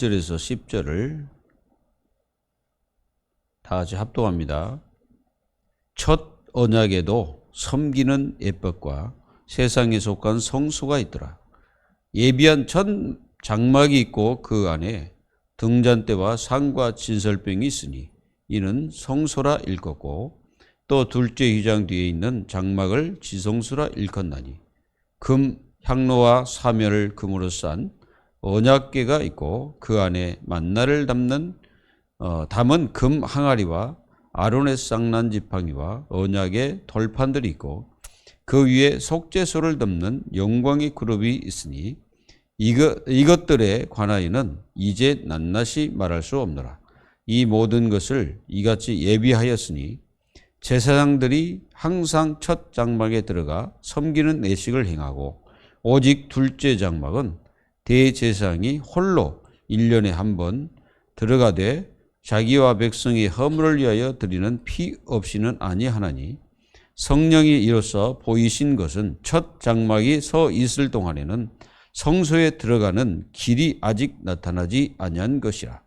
1절에서 10절을 다 같이 합독합니다. 첫 언약에도 섬기는 예법과 세상에 속한 성소가 있더라. 예비한 첫 장막이 있고 그 안에 등잔대와 상과 진설병이 있으니 이는 성소라 일컫고, 또 둘째 휘장 뒤에 있는 장막을 지성소라 일컫나니 금 향로와 사면을 금으로 싼 언약궤가 있고 그 안에 만나를 담은 금 항아리와 아론의 쌍난 지팡이와 언약의 돌판들이 있고 그 위에 속죄소를 덮는 영광의 그룹이 있으니 이것들에 관하여는 이제 낱낱이 말할 수 없노라. 이 모든 것을 이같이 예비하였으니 제사장들이 항상 첫 장막에 들어가 섬기는 예식을 행하고, 오직 둘째 장막은 대제사장이 홀로 1년에 한 번 들어가되 자기와 백성의 허물을 위하여 드리는 피 없이는 아니하나니, 성령이 이로써 보이신 것은 첫 장막이 서 있을 동안에는 성소에 들어가는 길이 아직 나타나지 아니한 것이라.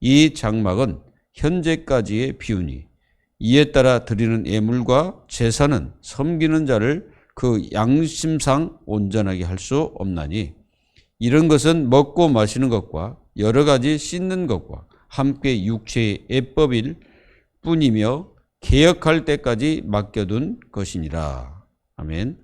이 장막은 현재까지의 비유니 이에 따라 드리는 예물과 제사는 섬기는 자를 그 양심상 온전하게 할 수 없나니, 이런 것은 먹고 마시는 것과 여러 가지 씻는 것과 함께 육체의 예법일 뿐이며 개혁할 때까지 맡겨둔 것이니라. 아멘.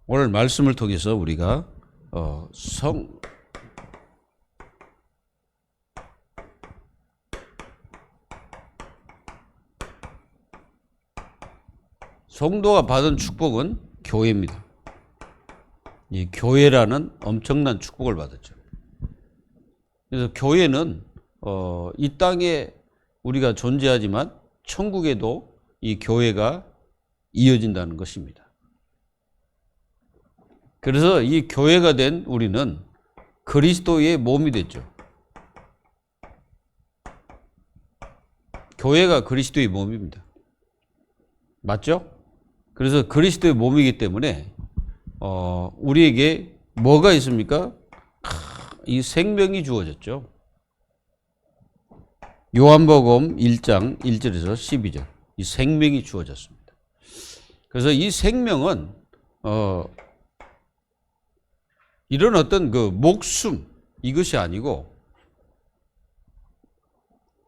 오늘 말씀을 통해서 우리가 성도가 받은 축복은 교회입니다. 이 교회라는 엄청난 축복을 받았죠. 그래서 교회는 이 땅에 우리가 존재하지만 천국에도 이 교회가 이어진다는 것입니다. 그래서 이 교회가 된 우리는 그리스도의 몸이 됐죠. 교회가 그리스도의 몸입니다. 맞죠? 그래서 그리스도의 몸이기 때문에 우리에게 뭐가 있습니까? 이 생명이 주어졌죠. 요한복음 1장 1절에서 12절, 이 생명이 주어졌습니다. 그래서 이 생명은 이런 어떤 그 목숨, 이것이 아니고,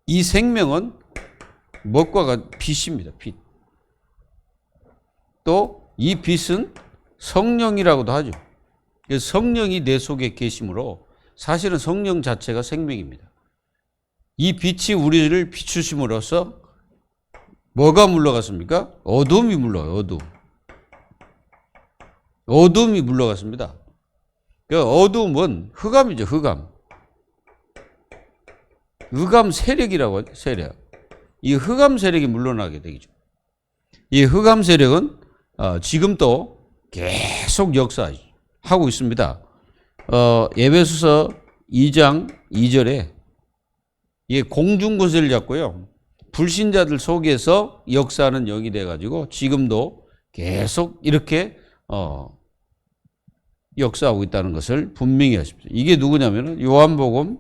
이 생명은 무엇과 빛입니다. 빛. 또 이 빛은 성령이라고도 하죠. 그래서 성령이 내 속에 계심으로 사실은 성령 자체가 생명입니다. 이 빛이 우리를 비추심으로써 뭐가 물러갔습니까? 어둠이 물러가요. 어둠이 물러갔습니다. 그러니까 어둠은 흑암이죠. 흑암 세력이라고 하죠. 세력. 이 흑암 세력이 물러나게 되죠. 이 흑암 세력은 지금도 계속 역사하고 있습니다. 에베소서 2장 2절에 이게 공중권세를 잡고요, 불신자들 속에서 역사하는 영이 돼가지고 지금도 계속 이렇게 역사하고 있다는 것을 분명히 하십시오. 이게 누구냐면은 요한복음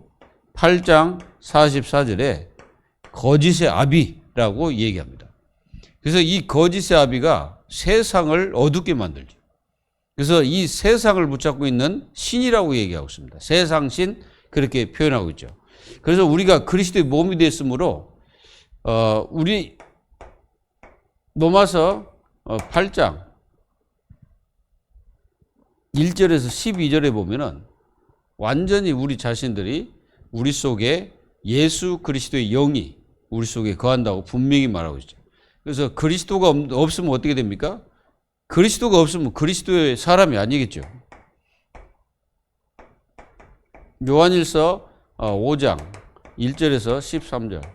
8장 44절에 거짓의 아비라고 얘기합니다. 그래서 이 거짓의 아비가 세상을 어둡게 만들죠. 그래서 이 세상을 붙잡고 있는 신이라고 얘기하고 있습니다. 세상신, 그렇게 표현하고 있죠. 그래서 우리가 그리스도의 몸이 됐으므로 우리 로마서 8장 1절에서 12절에 보면은 완전히 우리 자신들이 우리 속에 예수 그리스도의 영이 우리 속에 거한다고 분명히 말하고 있죠. 그래서 그리스도가 없으면 어떻게 됩니까? 그리스도가 없으면 그리스도의 사람이 아니겠죠. 요한일서 5장 1절에서 13절.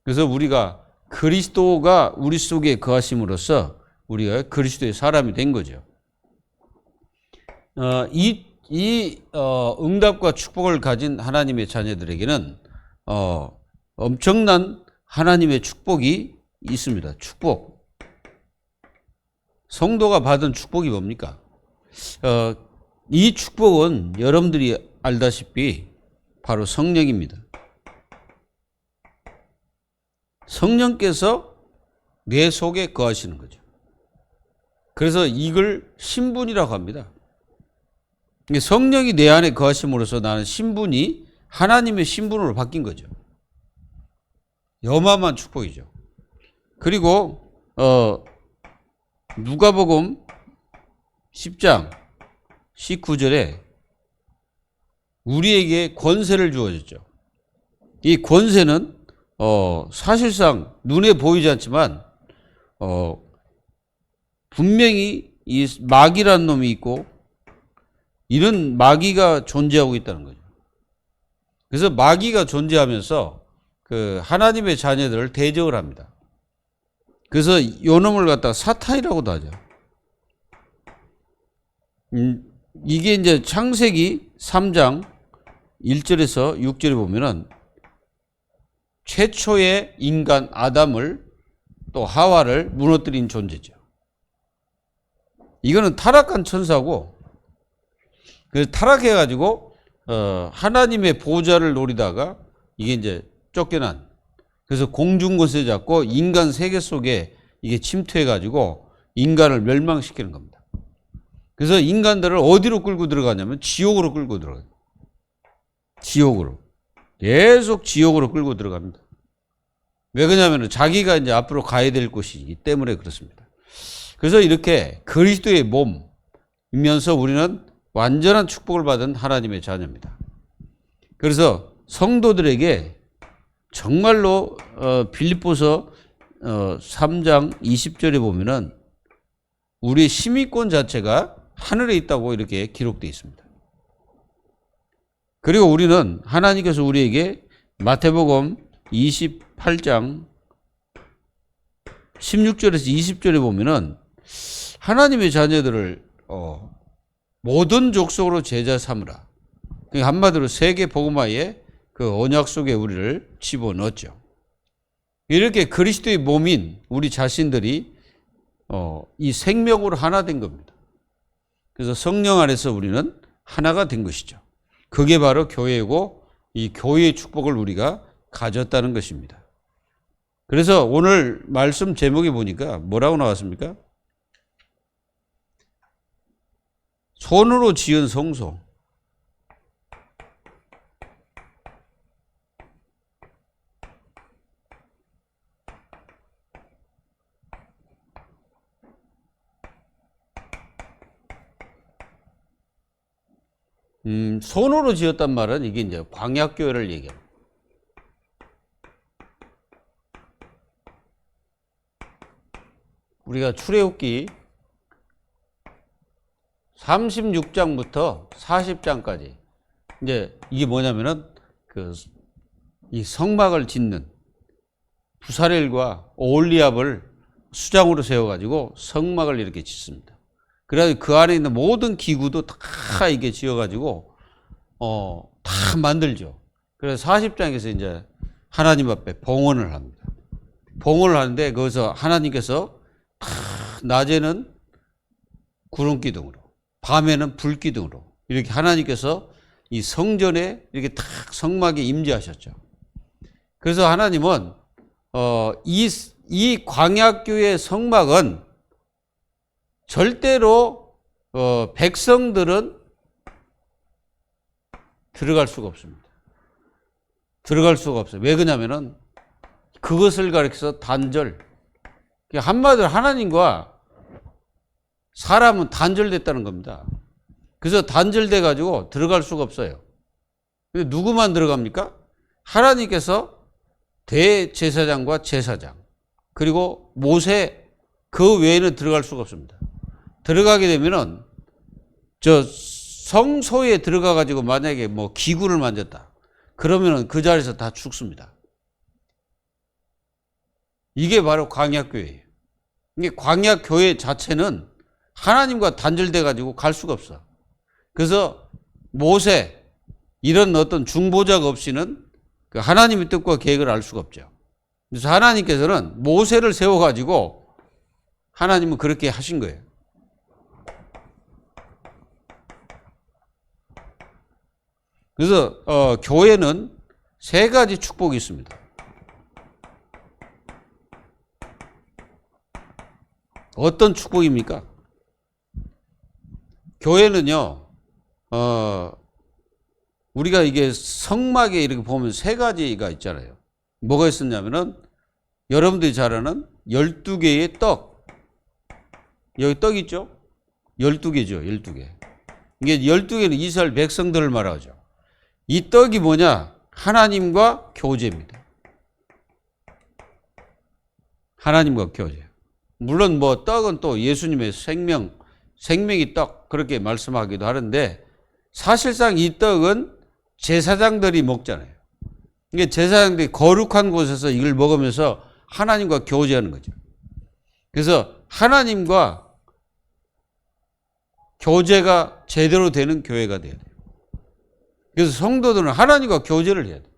그래서 우리가 그리스도가 우리 속에 거하심으로써 우리가 그리스도의 사람이 된 거죠. 이 응답과 축복을 가진 하나님의 자녀들에게는 엄청난 하나님의 축복이 있습니다. 축복. 성도가 받은 축복이 뭡니까? 이 축복은 여러분들이 알다시피 바로 성령입니다. 성령께서 내 속에 거하시는 거죠. 그래서 이걸 신분이라고 합니다. 성령이 내 안에 거하심으로써 나는 신분이 하나님의 신분으로 바뀐 거죠. 어마어마한 축복이죠. 그리고 누가복음 10장 19절에 우리에게 권세를 주어졌죠. 이 권세는 사실상 눈에 보이지 않지만 분명히 이 마귀라는 놈이 있고 이런 마귀가 존재하고 있다는 거죠. 그래서 마귀가 존재하면서 그 하나님의 자녀들을 대적을 합니다. 그래서 요 놈을 갖다가 사탄이라고도 하죠. 이게 이제 창세기 3장 1절에서 6절에 보면은 최초의 인간 아담을 또 하와를 무너뜨린 존재죠. 이거는 타락한 천사고, 그래서 타락해가지고 하나님의 보좌를 노리다가 이게 이제 쫓겨난, 그래서 공중권세 잡고 인간 세계 속에 이게 침투해가지고 인간을 멸망시키는 겁니다. 그래서 인간들을 어디로 끌고 들어가냐면 지옥으로 끌고 들어가요. 지옥으로. 계속 지옥으로 끌고 들어갑니다. 왜 그러냐면 자기가 이제 앞으로 가야 될 곳이기 때문에 그렇습니다. 그래서 이렇게 그리스도의 몸이면서 우리는 완전한 축복을 받은 하나님의 자녀입니다. 그래서 성도들에게 정말로 빌립보서 3장 20절에 보면은 우리의 시민권 자체가 하늘에 있다고 이렇게 기록되어 있습니다. 그리고 우리는 하나님께서 우리에게 마태복음 28장 16절에서 20절에 보면은 하나님의 자녀들을 모든 족속으로 제자 삼으라. 한마디로 세계 복음화의 그 언약 속에 우리를 집어넣었죠. 이렇게 그리스도의 몸인 우리 자신들이 이 생명으로 하나 된 겁니다. 그래서 성령 안에서 우리는 하나가 된 것이죠. 그게 바로 교회고 이 교회의 축복을 우리가 가졌다는 것입니다. 그래서 오늘 말씀 제목에 보니까 뭐라고 나왔습니까? 손으로 지은 성소. 손으로 지었단 말은 이게 이제 광약교회를 얘기합니다. 우리가 출애굽기 36장부터 40장까지 이제 이게 뭐냐면은 이 성막을 짓는 부사렐과 오홀리압을 수장으로 세워가지고 성막을 이렇게 짓습니다. 그래서 그 안에 있는 모든 기구도 다 이게 지어가지고 다 만들죠. 그래서 40장에서 이제 하나님 앞에 봉헌을 합니다. 봉헌을 하는데 거기서 하나님께서 다 낮에는 구름 기둥으로, 밤에는 불 기둥으로 이렇게 하나님께서 이 성전에 이렇게 탁 성막에 임재하셨죠. 그래서 하나님은 이 광야교회 성막은 절대로 백성들은 들어갈 수가 없습니다. 들어갈 수가 없어요. 왜 그러냐면은 그것을 가리켜서 단절. 한마디로 하나님과 사람은 단절됐다는 겁니다. 그래서 단절돼 가지고 들어갈 수가 없어요. 근데 누구만 들어갑니까? 하나님께서 대제사장과 제사장 그리고 모세 그 외에는 들어갈 수가 없습니다. 들어가게 되면은 저 성소에 들어가 가지고 만약에 뭐 기구를 만졌다. 그러면은 그 자리에서 다 죽습니다. 이게 바로 광야교회예요. 이게 광야교회 자체는 하나님과 단절돼 가지고 갈 수가 없어. 그래서 모세 이런 어떤 중보자가 없이는 그 하나님의 뜻과 계획을 알 수가 없죠. 그래서 하나님께서는 모세를 세워가지고 하나님은 그렇게 하신 거예요. 그래서 교회는 세 가지 축복이 있습니다. 어떤 축복입니까? 교회는요, 우리가 이게 성막에 이렇게 보면 세 가지가 있잖아요. 뭐가 있었냐면은 여러분들이 잘 아는 12개의 떡. 여기 떡 있죠? 12개죠, 12개. 이게 12개는 이스라엘 백성들을 말하죠. 이 떡이 뭐냐? 하나님과 교제입니다. 하나님과 교제. 물론 뭐 떡은 또 예수님의 생명이 떡 그렇게 말씀하기도 하는데 사실상 이 떡은 제사장들이 먹잖아요. 이게 제사장들이 거룩한 곳에서 이걸 먹으면서 하나님과 교제하는 거죠. 그래서 하나님과 교제가 제대로 되는 교회가 돼야 돼요. 그래서 성도들은 하나님과 교제를 해야 돼요.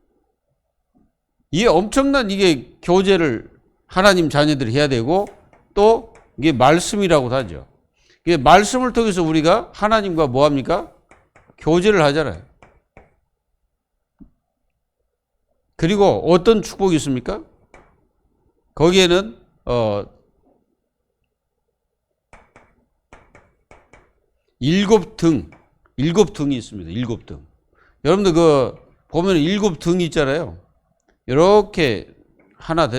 이게 엄청난 이게 교제를 하나님 자녀들이 해야 되고 또 이게 말씀이라고도 하죠. 이게 말씀을 통해서 우리가 하나님과 뭐 합니까? 교제를 하잖아요. 그리고 어떤 축복이 있습니까? 거기에는 일곱 등이 있습니다. 일곱 등. 여러분들 보면 일곱 등이 있잖아요. 이렇게 하나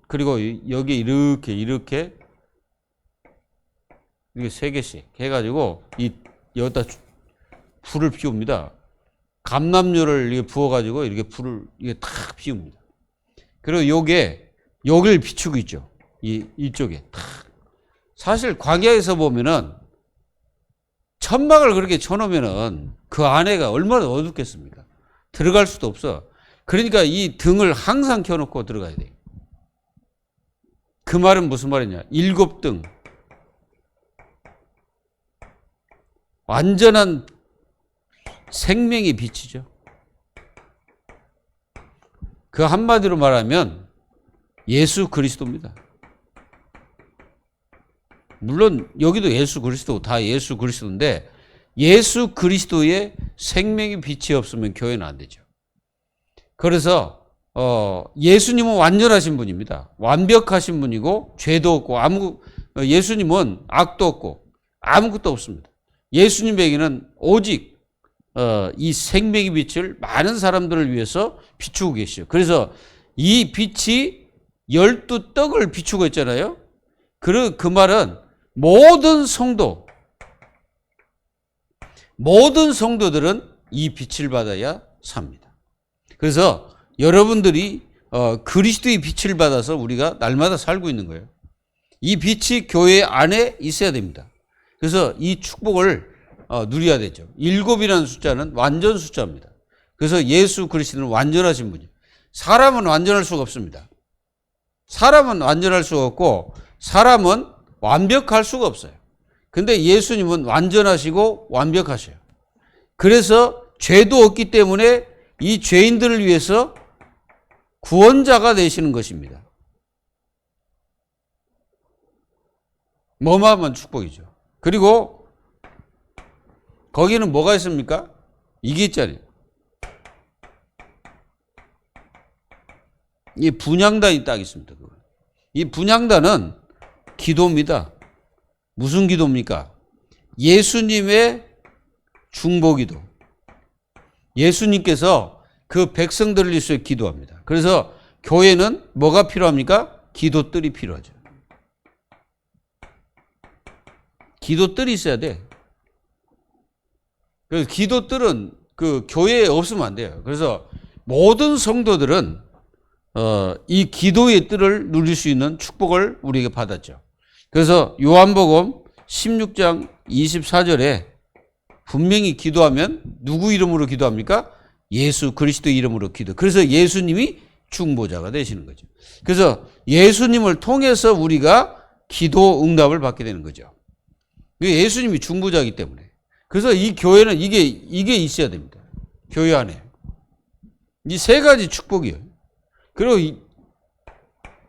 그리고 여기 이렇게 세 개씩 해가지고 여기다 불을 피웁니다. 감람유를 이렇게 부어가지고 이렇게 불을 이게 탁 피웁니다. 그리고 여기를 비추고 있죠. 이쪽에 탁. 사실 광야에서 보면은 천막을 그렇게 쳐놓으면은 그 안에가 얼마나 어둡겠습니까? 들어갈 수도 없어. 그러니까 이 등을 항상 켜놓고 들어가야 돼요. 그 말은 무슨 말이냐? 일곱 등. 완전한 생명의 빛이죠. 그 한마디로 말하면 예수 그리스도입니다. 물론 여기도 예수 그리스도, 다 예수 그리스도인데 예수 그리스도의 생명의 빛이 없으면 교회는 안 되죠. 그래서 예수님은 완전하신 분입니다. 완벽하신 분이고 죄도 없고 예수님은 악도 없고 아무것도 없습니다. 예수님에게는 오직 이 생명의 빛을 많은 사람들을 위해서 비추고 계시죠. 그래서 이 빛이 12떡을 비추고 있잖아요. 그 말은 모든 성도들은 이 빛을 받아야 삽니다. 그래서 여러분들이 그리스도의 빛을 받아서 우리가 날마다 살고 있는 거예요. 이 빛이 교회 안에 있어야 됩니다. 그래서 이 축복을 누려야 되죠. 7이라는 숫자는 완전 숫자입니다. 그래서 예수 그리스도는 완전하신 분이에요. 사람은 완전할 수가 없습니다. 사람은 완전할 수가 없고 사람은 완벽할 수가 없어요. 근데 예수님은 완전하시고 완벽하셔요. 그래서 죄도 없기 때문에 이 죄인들을 위해서 구원자가 되시는 것입니다. 어마어마한 축복이죠. 그리고 거기는 뭐가 있습니까? 이게 있잖아요. 이 분향단이 딱 있습니다. 이 분향단은 기도입니다. 무슨 기도입니까? 예수님의 중보기도. 예수님께서 그 백성들을 위해서 기도합니다. 그래서 교회는 뭐가 필요합니까? 기도뜰이 필요하죠. 기도뜰이 있어야 돼. 그래서 기도뜰은 그 교회에 없으면 안 돼요. 그래서 모든 성도들은 이 기도의 뜰을 누릴 수 있는 축복을 우리에게 받았죠. 그래서 요한복음 16장 24절에 분명히 기도하면 누구 이름으로 기도합니까? 예수 그리스도 이름으로 기도. 그래서 예수님이 중보자가 되시는 거죠. 그래서 예수님을 통해서 우리가 기도 응답을 받게 되는 거죠. 예수님이 중보자이기 때문에. 그래서 이 교회는 이게 있어야 됩니다. 교회 안에. 이 세 가지 축복이에요. 그리고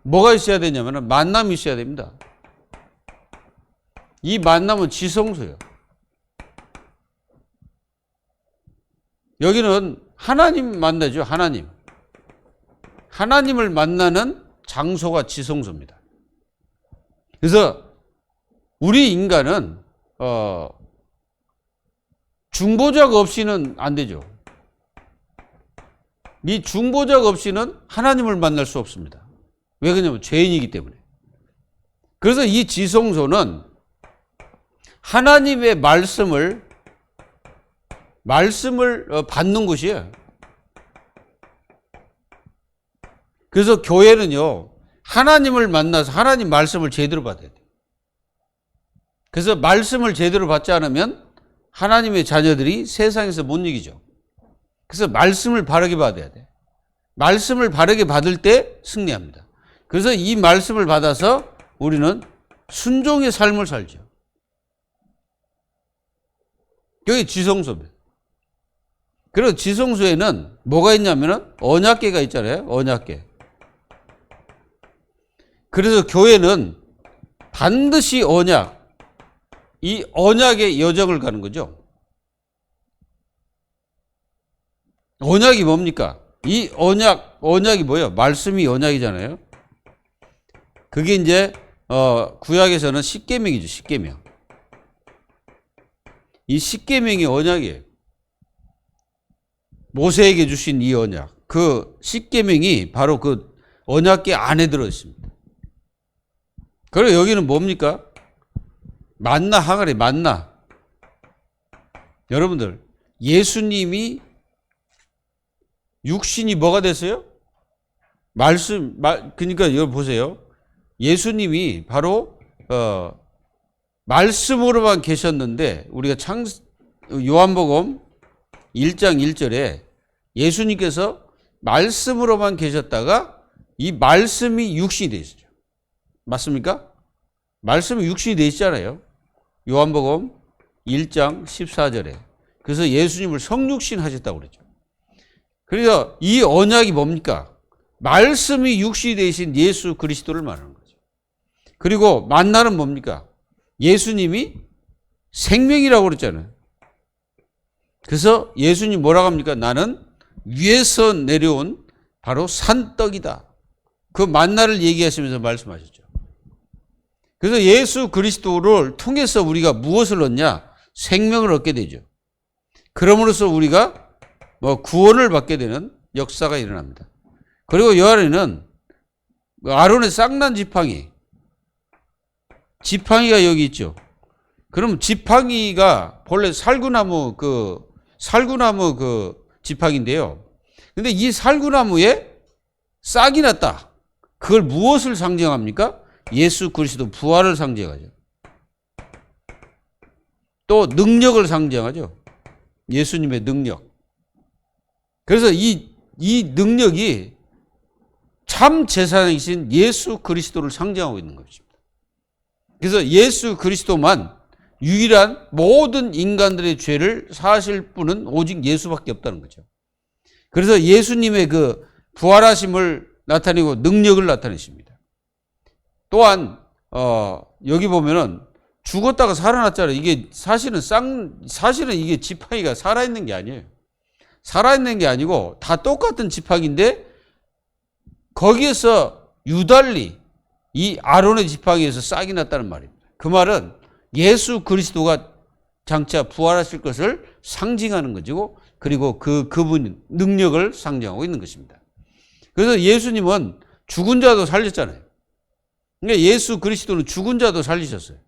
뭐가 있어야 되냐면 만남이 있어야 됩니다. 이 만남은 지성소예요. 여기는 하나님 만나죠. 하나님을 만나는 장소가 지성소입니다. 그래서 우리 인간은 중보자가 없이는 안 되죠. 이 중보자가 없이는 하나님을 만날 수 없습니다. 왜 그러냐면 죄인이기 때문에. 그래서 이 지성소는 하나님의 말씀을 받는 곳이에요. 그래서 교회는요, 하나님을 만나서 하나님 말씀을 제대로 받아야 돼요. 그래서 말씀을 제대로 받지 않으면 하나님의 자녀들이 세상에서 못 이기죠. 그래서 말씀을 바르게 받아야 돼. 말씀을 바르게 받을 때 승리합니다. 그래서 이 말씀을 받아서 우리는 순종의 삶을 살죠. 여기 지성소입니다. 그리고 지성소에는 뭐가 있냐면은 언약궤가 있잖아요. 언약궤. 그래서 교회는 반드시 이 언약의 여정을 가는 거죠. 언약이 뭡니까? 이 언약이 뭐예요? 말씀이 언약이잖아요. 그게 이제 구약에서는 십계명이죠. 십계명. 이 십계명이 언약이에요. 모세에게 주신 이 언약. 그 십계명이 바로 그 언약궤 안에 들어 있습니다. 그리고 여기는 뭡니까? 만나 항아리, 만나. 여러분들, 예수님이 육신이 뭐가 됐어요? 그러니까 여기 보세요. 예수님이 바로 말씀으로만 계셨는데 우리가 요한복음 1장 1절에 예수님께서 말씀으로만 계셨다가 이 말씀이 육신이 되어 있어요. 맞습니까? 말씀이 육신이 되어 있잖아요. 요한복음 1장 14절에. 그래서 예수님을 성육신 하셨다고 그러죠. 그래서 이 언약이 뭡니까? 말씀이 육신이 되신 예수 그리스도를 말하는 거죠. 그리고 만나는 뭡니까? 예수님이 생명이라고 그랬잖아요. 그래서 예수님 뭐라고 합니까? 나는 위에서 내려온 바로 산떡이다. 그 만나를 얘기하시면서 말씀하셨죠. 그래서 예수 그리스도를 통해서 우리가 무엇을 얻냐? 생명을 얻게 되죠. 그럼으로써 우리가 구원을 받게 되는 역사가 일어납니다. 그리고 이 안에는 아론의 쌍난 지팡이가 여기 있죠. 그럼 지팡이가 본래 살구나무 지팡인데요. 근데 이 살구나무에 싹이 났다. 그걸 무엇을 상징합니까? 예수 그리스도 부활을 상징하죠. 또 능력을 상징하죠. 예수님의 능력. 그래서 이 능력이 참 제사장이신 예수 그리스도를 상징하고 있는 것입니다. 그래서 예수 그리스도만 유일한 모든 인간들의 죄를 사하실 분은 오직 예수밖에 없다는 거죠. 그래서 예수님의 그 부활하심을 나타내고 능력을 나타내십니다. 또한 여기 보면은 죽었다가 살아났잖아요. 이게 사실은 이게 지팡이가 살아있는 게 아니에요. 살아있는 게 아니고 다 똑같은 지팡이인데 거기에서 유달리 이 아론의 지팡이에서 싹이 났다는 말입니다. 그 말은 예수 그리스도가 장차 부활하실 것을 상징하는 것이고 그리고 그분 능력을 상징하고 있는 것입니다. 그래서 예수님은 죽은 자도 살렸잖아요. 그러니까 예수 그리스도는 죽은 자도 살리셨어요.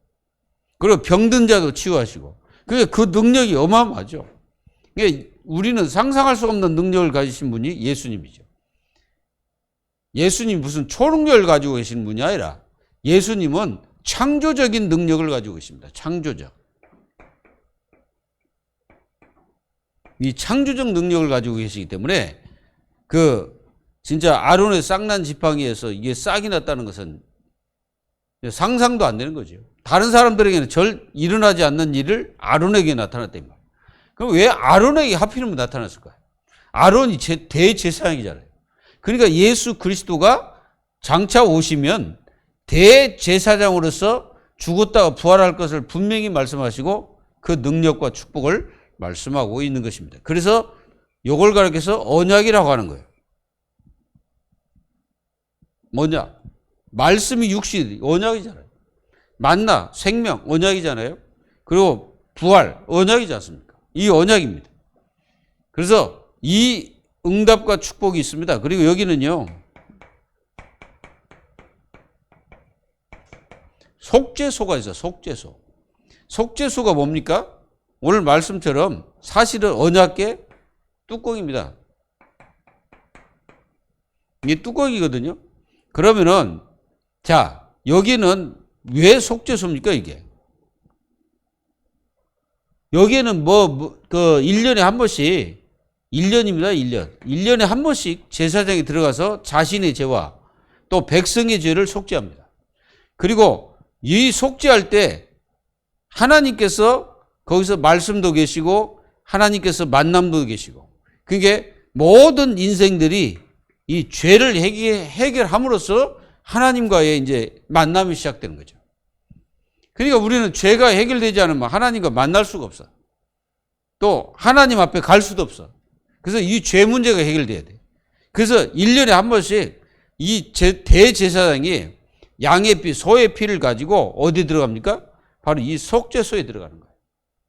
그리고 병든 자도 치유하시고 그러니까 그 능력이 어마어마하죠. 그러니까 우리는 상상할 수 없는 능력을 가지신 분이 예수님이죠. 예수님이 무슨 초능력을 가지고 계신 분이 아니라 예수님은 창조적인 능력을 가지고 계십니다. 창조적. 이 창조적 능력을 가지고 계시기 때문에 진짜 아론의 쌍난 지팡이에서 이게 싹이 났다는 것은 상상도 안 되는 거죠. 다른 사람들에게는 일어나지 않는 일을 아론에게 나타났단 말이에요. 그럼 왜 아론에게 하필이면 나타났을까요? 아론이 대제사장이잖아요. 그러니까 예수 그리스도가 장차 오시면 대제사장으로서 죽었다가 부활할 것을 분명히 말씀하시고 그 능력과 축복을 말씀하고 있는 것입니다. 그래서 이걸 가리켜서 언약이라고 하는 거예요. 뭐냐? 말씀이 육신이 언약이잖아요. 만나, 생명, 언약이잖아요. 그리고 부활, 언약이지 않습니까? 이 언약입니다. 그래서 이 응답과 축복이 있습니다. 그리고 여기는요, 속죄소가 있어요. 속죄소. 속죄소가 뭡니까? 오늘 말씀처럼 사실은 언약의 뚜껑입니다. 이게 뚜껑이거든요. 그러면은, 자, 여기는 왜 속죄소입니까, 이게? 여기에는 1년에 한 번씩, 1년입니다, 1년. 1년에 한 번씩 제사장이 들어가서 자신의 죄와 또 백성의 죄를 속죄합니다. 그리고 이 속죄할 때 하나님께서 거기서 말씀도 계시고 하나님께서 만남도 계시고 그게 모든 인생들이 이 죄를 해결함으로써 하나님과의 이제 만남이 시작되는 거죠. 그러니까 우리는 죄가 해결되지 않으면 하나님과 만날 수가 없어. 또 하나님 앞에 갈 수도 없어. 그래서 이 죄 문제가 해결돼야 돼. 그래서 1년에 한 번씩 이 대제사장이 양의 피, 소의 피를 가지고 어디 들어갑니까? 바로 이 속죄소에 들어가는 거예요.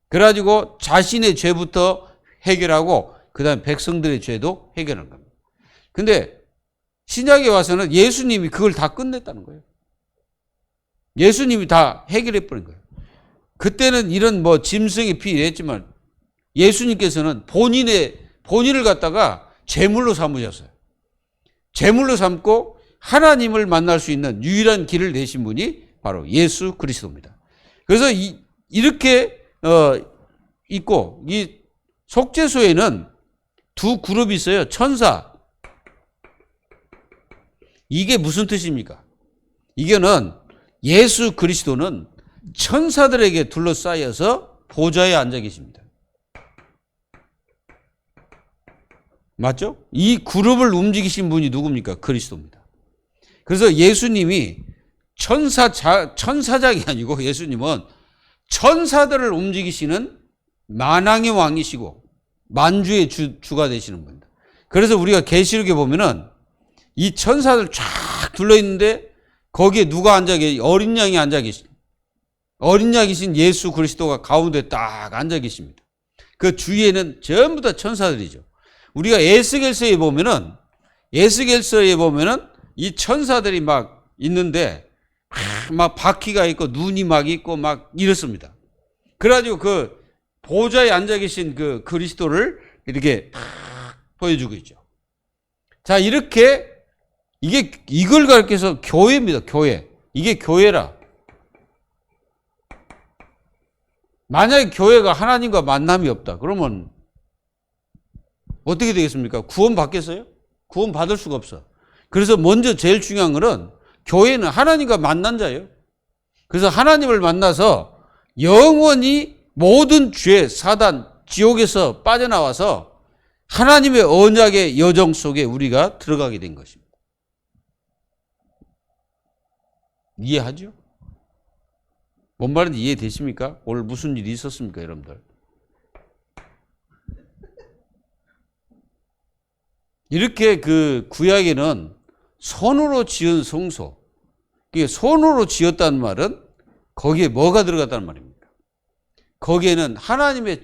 그래가지고 자신의 죄부터 해결하고 그 다음에 백성들의 죄도 해결하는 겁니다. 근데 신약에 와서는 예수님이 그걸 다 끝냈다는 거예요. 예수님이 다 해결해버린 거예요. 그때는 이런 짐승의 피 이랬지만 예수님께서는 본인을 갖다가 제물로 삼으셨어요. 제물로 삼고 하나님을 만날 수 있는 유일한 길을 내신 분이 바로 예수 그리스도입니다. 그래서 이렇게 있고 이 속죄소에는 두 그룹이 있어요. 천사. 이게 무슨 뜻입니까? 이거는 예수 그리스도는 천사들에게 둘러싸여서 보좌에 앉아 계십니다. 맞죠? 이 그룹을 움직이신 분이 누굽니까? 그리스도입니다. 그래서 예수님이 천사장이 아니고 예수님은 천사들을 움직이시는 만왕의 왕이시고 만주의 주가 되시는 분입니다. 그래서 우리가 계시록에 보면은 이 천사들 쫙 둘러 있는데 거기에 누가 앉아 계시? 어린 양이 앉아 계십니다. 어린 양이신 예수 그리스도가 가운데 딱 앉아 계십니다. 그 주위에는 전부 다 천사들이죠. 우리가 에스겔서에 보면은 이 천사들이 막 있는데 막 바퀴가 있고 눈이 막 있고 막 이렇습니다. 그래가지고 그 보좌에 앉아 계신 그 그리스도를 이렇게 보여주고 있죠. 자, 이렇게 이걸 가리켜서 교회입니다. 교회. 이게 교회라. 만약에 교회가 하나님과 만남이 없다. 그러면 어떻게 되겠습니까? 구원 받겠어요? 구원 받을 수가 없어. 그래서 먼저 제일 중요한 것은 교회는 하나님과 만난 자예요. 그래서 하나님을 만나서 영원히 모든 죄, 사단, 지옥에서 빠져나와서 하나님의 언약의 여정 속에 우리가 들어가게 된 것입니다. 이해하죠? 뭔 말인지 이해되십니까? 오늘 무슨 일이 있었습니까, 여러분들? 이렇게 그 구약에는 손으로 지은 성소, 손으로 지었다는 말은 거기에 뭐가 들어갔다는 말입니까? 거기에는 하나님의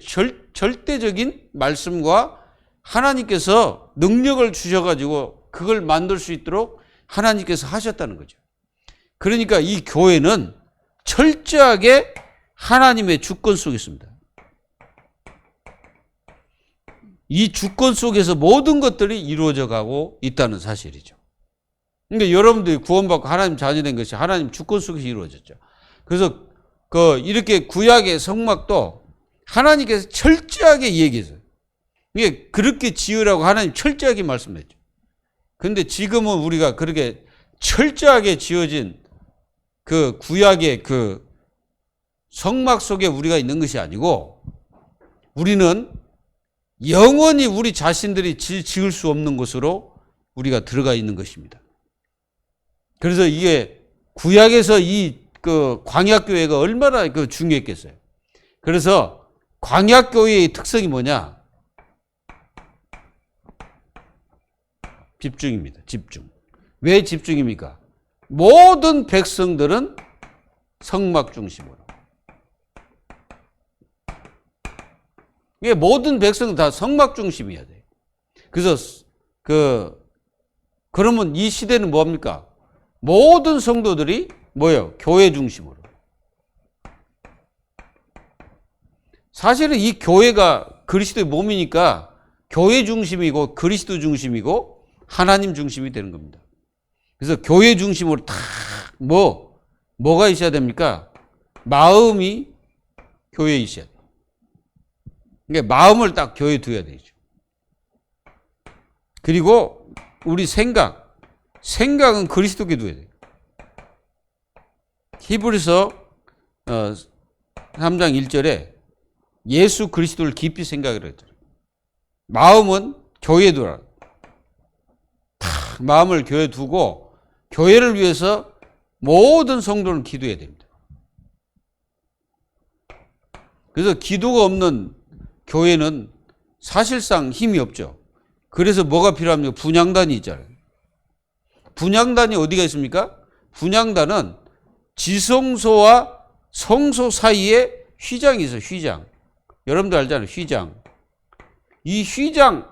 절대적인 말씀과 하나님께서 능력을 주셔가지고 그걸 만들 수 있도록 하나님께서 하셨다는 거죠. 그러니까 이 교회는 철저하게 하나님의 주권 속에 있습니다. 이 주권 속에서 모든 것들이 이루어져 가고 있다는 사실이죠. 그러니까 여러분들이 구원받고 하나님 자녀 된 것이 하나님 주권 속에서 이루어졌죠. 그래서 이렇게 구약의 성막도 하나님께서 철저하게 얘기했어요. 이게 그렇게 지으라고 하나님 철저하게 말씀했죠. 근데 지금은 우리가 그렇게 철저하게 지어진 그 구약의 그 성막 속에 우리가 있는 것이 아니고 우리는 영원히 우리 자신들이 지을 수 없는 곳으로 우리가 들어가 있는 것입니다. 그래서 이게 구약에서 이 광야교회가 얼마나 중요했겠어요. 그래서 광야교회의 특성이 뭐냐? 집중입니다. 집중. 왜 집중입니까? 모든 백성들은 성막 중심으로. 이게 모든 백성은 다 성막 중심이어야 돼요. 그래서 그러면 이 시대는 뭡니까? 모든 성도들이 뭐예요? 교회 중심으로. 사실은 이 교회가 그리스도의 몸이니까 교회 중심이고 그리스도 중심이고 하나님 중심이 되는 겁니다. 그래서 교회 중심으로 다 뭐가 있어야 됩니까? 마음이 교회에 있어야 돼요. 그러니까 마음을 딱 교회에 두어야 되죠. 그리고 우리 생각은 그리스도께 두어야 돼요. 히브리서 3장 1절에 예수 그리스도를 깊이 생각을 했잖아요. 마음은 교회에 두라. 마음을 교회에 두고 교회를 위해서 모든 성도는 기도해야 됩니다. 그래서 기도가 없는 교회는 사실상 힘이 없죠. 그래서 뭐가 필요합니까? 분향단이 있잖아요. 분향단이 어디가 있습니까? 분향단은 지성소와 성소 사이에 휘장이 있어요. 휘장. 여러분들 알잖아요. 휘장. 이 휘장,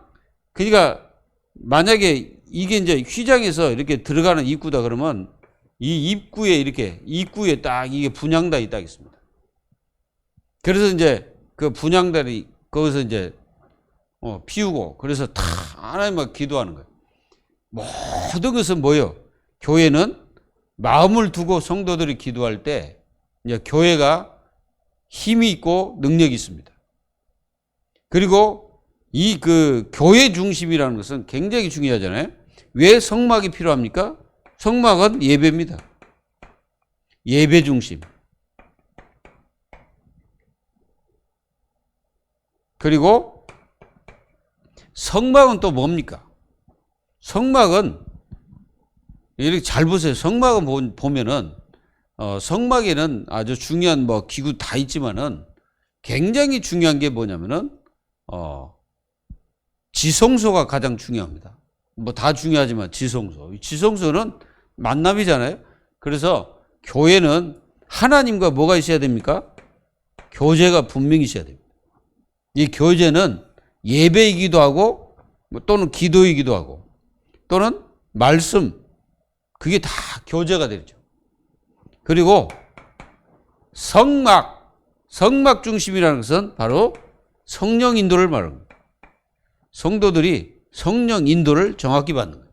그러니까 만약에 이게 이제 휘장에서 이렇게 들어가는 입구다 그러면 이 입구에 딱 이게 분향단이 딱 있습니다. 그래서 이제 그 분향단이 거기서 이제 피우고 그래서 다 하나님께 기도하는 거예요. 모든 것은 뭐예요? 교회는 마음을 두고 성도들이 기도할 때 이제 교회가 힘이 있고 능력이 있습니다. 그리고 이 교회 중심이라는 것은 굉장히 중요하잖아요. 왜 성막이 필요합니까? 성막은 예배입니다. 예배 중심. 그리고 성막은 또 뭡니까? 성막은 이렇게 잘 보세요. 성막은 보면은 성막에는 아주 중요한 기구 다 있지만은 굉장히 중요한 게 뭐냐면은 지성소가 가장 중요합니다. 다 중요하지만 지성소는 만남이잖아요. 그래서 교회는 하나님과 뭐가 있어야 됩니까? 교제가 분명히 있어야 됩니다. 이 교제는 예배이기도 하고 또는 기도이기도 하고 또는 말씀, 그게 다 교제가 되죠. 그리고 성막 중심이라는 것은 바로 성령 인도를 말하는 거예요. 성도들이 성령 인도를 정확히 받는 거예요.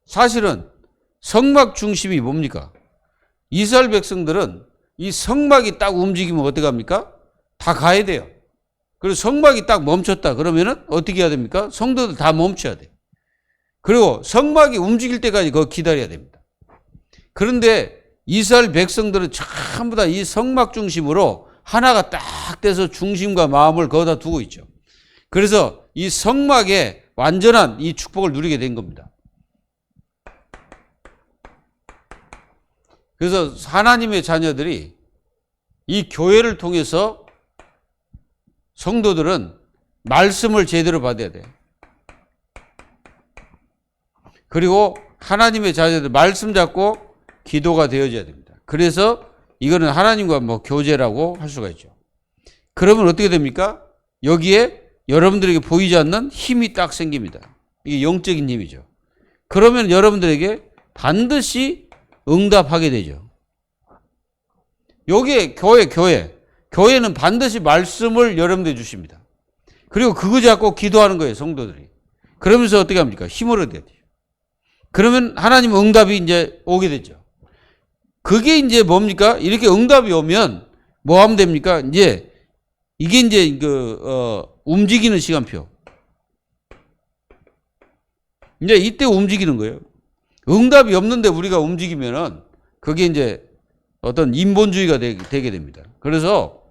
사실은 성막 중심이 뭡니까? 이스라엘 백성들은 이 성막이 딱 움직이면 어떻게 합니까? 다 가야 돼요. 그리고 성막이 딱 멈췄다 그러면은 어떻게 해야 됩니까? 성도들 다 멈춰야 돼요. 그리고 성막이 움직일 때까지 그거 기다려야 됩니다. 그런데 이스라엘 백성들은 전부 다 이 성막 중심으로 하나가 딱 돼서 중심과 마음을 거기다 두고 있죠. 그래서 이 성막에 완전한 이 축복을 누리게 된 겁니다. 그래서 하나님의 자녀들이 이 교회를 통해서 성도들은 말씀을 제대로 받아야 돼요. 그리고 하나님의 자녀들 말씀 잡고 기도가 되어져야 됩니다. 그래서 이거는 하나님과 교제라고 할 수가 있죠. 그러면 어떻게 됩니까? 여기에 여러분들에게 보이지 않는 힘이 딱 생깁니다. 이게 영적인 힘이죠. 그러면 여러분들에게 반드시 응답하게 되죠. 여기에 교회는 반드시 말씀을 여러분들이 주십니다. 그리고 그거 잡고 기도하는 거예요, 성도들이. 그러면서 어떻게 합니까? 힘을 얻어야 돼요. 그러면 하나님 응답이 이제 오게 되죠. 그게 이제 뭡니까? 이렇게 응답이 오면 뭐 하면 됩니까? 이제 이게 이제 움직이는 시간표. 이제 이때 움직이는 거예요. 응답이 없는데 우리가 움직이면은 그게 이제 어떤 인본주의가 되게 됩니다. 그래서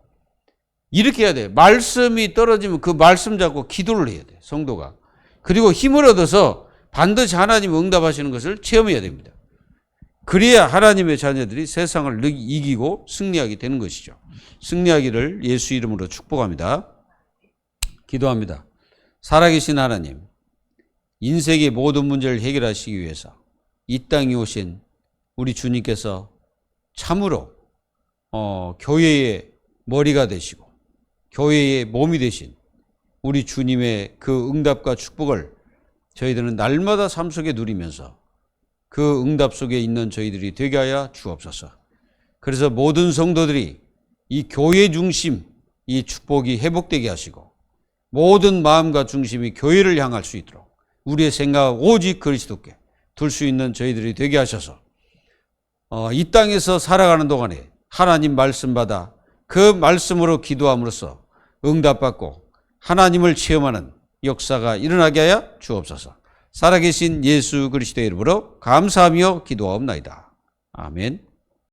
이렇게 해야 돼요. 말씀이 떨어지면 그 말씀 잡고 기도를 해야 돼요. 성도가. 그리고 힘을 얻어서 반드시 하나님 응답하시는 것을 체험해야 됩니다. 그래야 하나님의 자녀들이 세상을 이기고 승리하게 되는 것이죠. 승리하기를 예수 이름으로 축복합니다. 기도합니다. 살아계신 하나님, 인생의 모든 문제를 해결하시기 위해서 이 땅에 오신 우리 주님께서 참으로 교회의 머리가 되시고 교회의 몸이 되신 우리 주님의 그 응답과 축복을 저희들은 날마다 삶 속에 누리면서 그 응답 속에 있는 저희들이 되게 하여 주옵소서. 그래서 모든 성도들이 이 교회 중심 이 축복이 회복되게 하시고 모든 마음과 중심이 교회를 향할 수 있도록 우리의 생각 오직 그리스도께 둘 수 있는 저희들이 되게 하셔서 이 땅에서 살아가는 동안에 하나님 말씀 받아 그 말씀으로 기도함으로써 응답받고 하나님을 체험하는 역사가 일어나게 하여 주옵소서. 살아계신 예수 그리스도의 이름으로 감사하며 기도하옵나이다. 아멘.